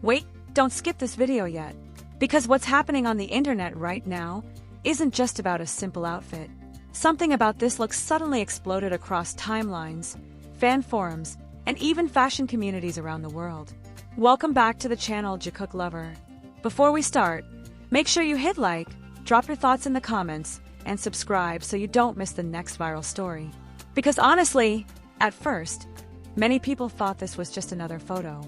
Wait, don't skip this video yet. Because what's happening on the internet right now isn't just about a simple outfit. Something about this look suddenly exploded across timelines, fan forums, and even fashion communities around the world. Welcome back to the channel Jikook Lover. Before we start, make sure you hit like, drop your thoughts in the comments, and subscribe so you don't miss the next viral story. Because honestly, at first, many people thought this was just another photo.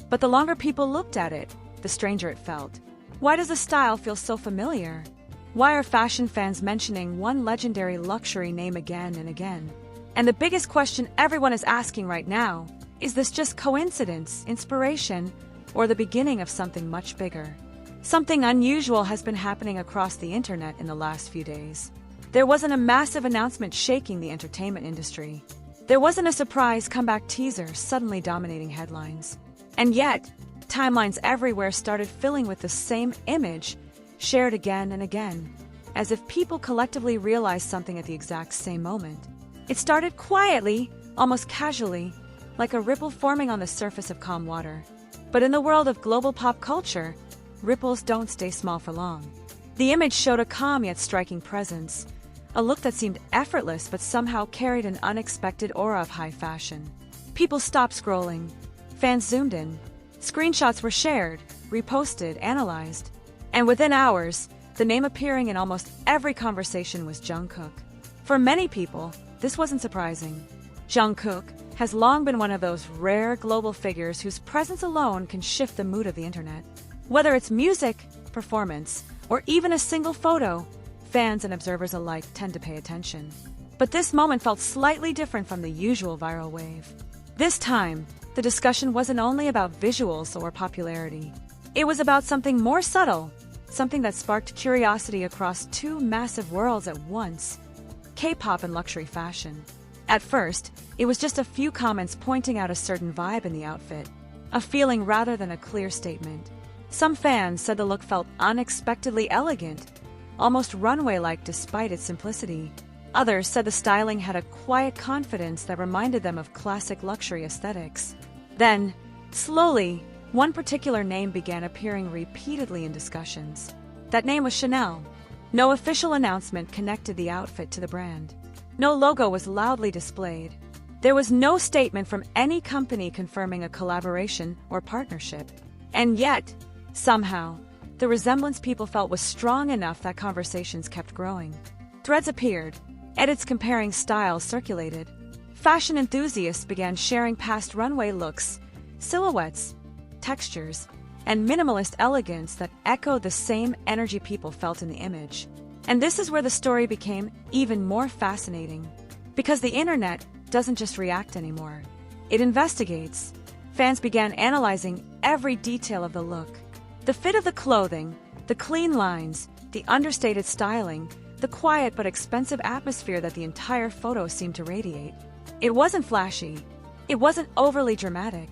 But the longer people looked at it, the stranger it felt. Why does the style feel so familiar? Why are fashion fans mentioning one legendary luxury name again and again? And the biggest question everyone is asking right now, is this just coincidence, inspiration, or the beginning of something much bigger? Something unusual has been happening across the internet in the last few days. There wasn't a massive announcement shaking the entertainment industry. There wasn't a surprise comeback teaser suddenly dominating headlines. And yet, timelines everywhere started filling with the same image, shared again and again, as if people collectively realized something at the exact same moment. It started quietly, almost casually, like a ripple forming on the surface of calm water. But in the world of global pop culture, ripples don't stay small for long. The image showed a calm yet striking presence, a look that seemed effortless but somehow carried an unexpected aura of high fashion. People stopped scrolling. Fans zoomed in. Screenshots were shared, reposted, analyzed. And within hours, the name appearing in almost every conversation was Jungkook. For many people, this wasn't surprising. Jungkook has long been one of those rare global figures whose presence alone can shift the mood of the internet. Whether it's music, performance, or even a single photo, fans and observers alike tend to pay attention. But this moment felt slightly different from the usual viral wave. This time, the discussion wasn't only about visuals or popularity. It was about something more subtle, something that sparked curiosity across two massive worlds at once: K-pop and luxury fashion. At first, it was just a few comments pointing out a certain vibe in the outfit, a feeling rather than a clear statement. Some fans said the look felt unexpectedly elegant, almost runway-like despite its simplicity. Others said the styling had a quiet confidence that reminded them of classic luxury aesthetics. Then, slowly, one particular name began appearing repeatedly in discussions. That name was Chanel. No official announcement connected the outfit to the brand. No logo was loudly displayed. There was no statement from any company confirming a collaboration or partnership. And yet, somehow, the resemblance people felt was strong enough that conversations kept growing. Threads appeared. Edits comparing styles circulated. Fashion enthusiasts began sharing past runway looks, silhouettes, textures, and minimalist elegance that echoed the same energy people felt in the image. And this is where the story became even more fascinating. Because the internet doesn't just react anymore. It investigates. Fans began analyzing every detail of the look. The fit of the clothing, the clean lines, the understated styling, the quiet but expensive atmosphere that the entire photo seemed to radiate. It wasn't flashy. It wasn't overly dramatic.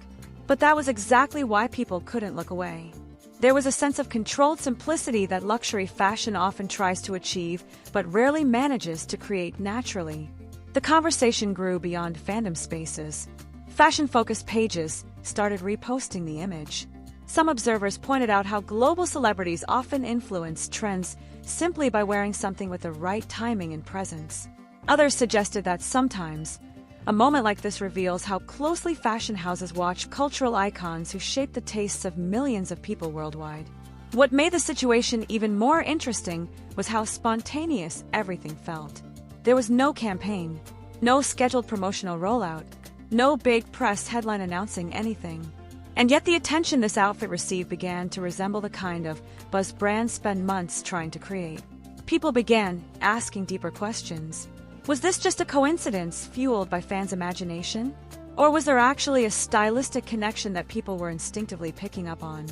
But that was exactly why people couldn't look away. There was a sense of controlled simplicity that luxury fashion often tries to achieve, but rarely manages to create naturally. The conversation grew beyond fandom spaces. Fashion-focused pages started reposting the image. Some observers pointed out how global celebrities often influence trends simply by wearing something with the right timing and presence. Others suggested that sometimes, a moment like this reveals how closely fashion houses watch cultural icons who shape the tastes of millions of people worldwide. What made the situation even more interesting was how spontaneous everything felt. There was no campaign, no scheduled promotional rollout, no big press headline announcing anything. And yet the attention this outfit received began to resemble the kind of buzz brands spend months trying to create. People began asking deeper questions. Was this just a coincidence fueled by fans' imagination? Or was there actually a stylistic connection that people were instinctively picking up on?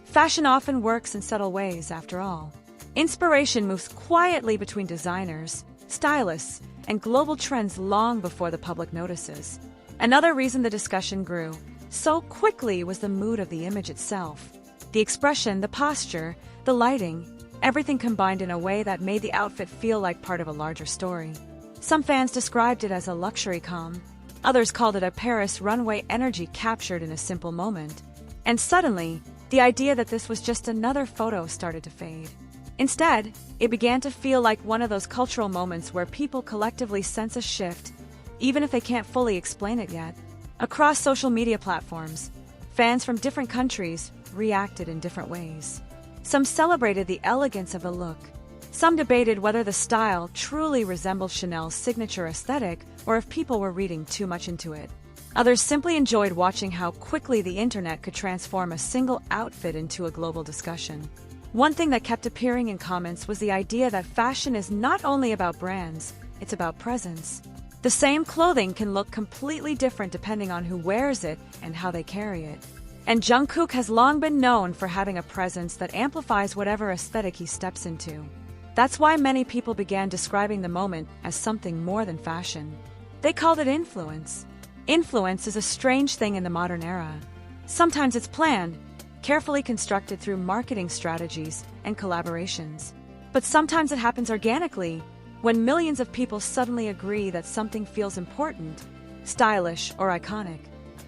Fashion often works in subtle ways, after all. Inspiration moves quietly between designers, stylists, and global trends long before the public notices. Another reason the discussion grew so quickly was the mood of the image itself. The expression, the posture, the lighting, everything combined in a way that made the outfit feel like part of a larger story. Some fans described it as a luxury calm. Others called it a Paris runway energy captured in a simple moment. And suddenly, the idea that this was just another photo started to fade. Instead, it began to feel like one of those cultural moments where people collectively sense a shift, even if they can't fully explain it yet. Across social media platforms, fans from different countries reacted in different ways. Some celebrated the elegance of the look. Some debated whether the style truly resembled Chanel's signature aesthetic or if people were reading too much into it. Others simply enjoyed watching how quickly the internet could transform a single outfit into a global discussion. One thing that kept appearing in comments was the idea that fashion is not only about brands, it's about presence. The same clothing can look completely different depending on who wears it and how they carry it. And Jungkook has long been known for having a presence that amplifies whatever aesthetic he steps into. That's why many people began describing the moment as something more than fashion. They called it influence. Influence is a strange thing in the modern era. Sometimes it's planned, carefully constructed through marketing strategies and collaborations. But sometimes it happens organically, when millions of people suddenly agree that something feels important, stylish, or iconic.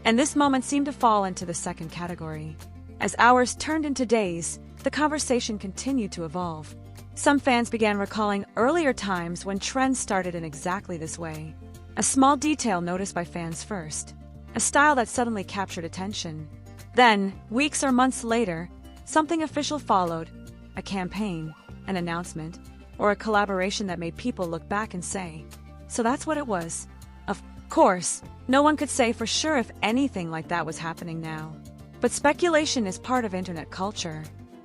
And this moment seemed to fall into the second category. As hours turned into days, the conversation continued to evolve. Some fans began recalling earlier times when trends started in exactly this way. A small detail noticed by fans first. A style that suddenly captured attention. Then, weeks or months later, something official followed. A campaign, an announcement, or a collaboration that made people look back and say, "So that's what it was." Of course, no one could say for sure if anything like that was happening now. But speculation is part of internet culture.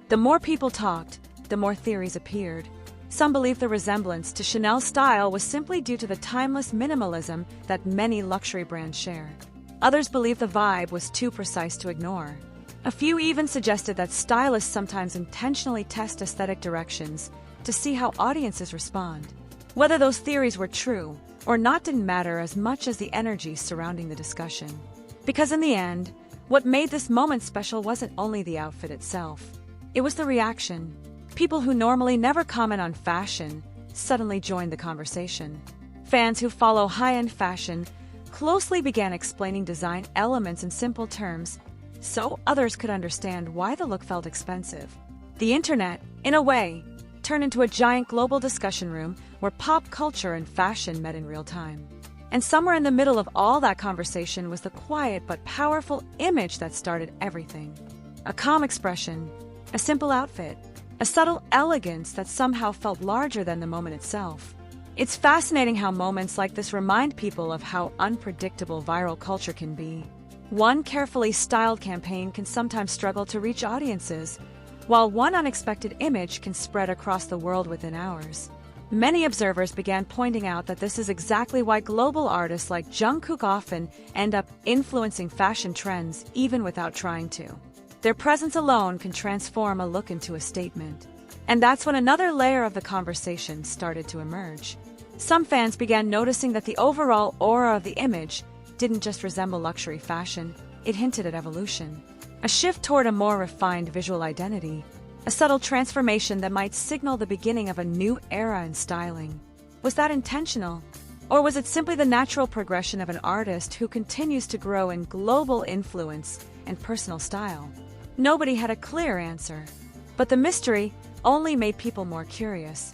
The more people talked, the more theories appeared. Some believed the resemblance to Chanel's style was simply due to the timeless minimalism that many luxury brands share. Others believed the vibe was too precise to ignore. A few even suggested that stylists sometimes intentionally test aesthetic directions to see how audiences respond. Whether those theories were true or not didn't matter as much as the energy surrounding the discussion. Because in the end, what made this moment special wasn't only the outfit itself. It was the reaction. People who normally never comment on fashion suddenly joined the conversation. Fans who follow high-end fashion closely began explaining design elements in simple terms, so others could understand why the look felt expensive. The internet, in a way, turned into a giant global discussion room where pop culture and fashion met in real time. And somewhere in the middle of all that conversation was the quiet but powerful image that started everything. A calm expression, a simple outfit, a subtle elegance that somehow felt larger than the moment itself. It's fascinating how moments like this remind people of how unpredictable viral culture can be. One carefully styled campaign can sometimes struggle to reach audiences, while one unexpected image can spread across the world within hours. Many observers began pointing out that this is exactly why global artists like Jungkook often end up influencing fashion trends even without trying to. Their presence alone can transform a look into a statement. And that's when another layer of the conversation started to emerge. Some fans began noticing that the overall aura of the image didn't just resemble luxury fashion, it hinted at evolution. A shift toward a more refined visual identity. A subtle transformation that might signal the beginning of a new era in styling. Was that intentional? Or was it simply the natural progression of an artist who continues to grow in global influence and personal style? Nobody had a clear answer. But the mystery only made people more curious.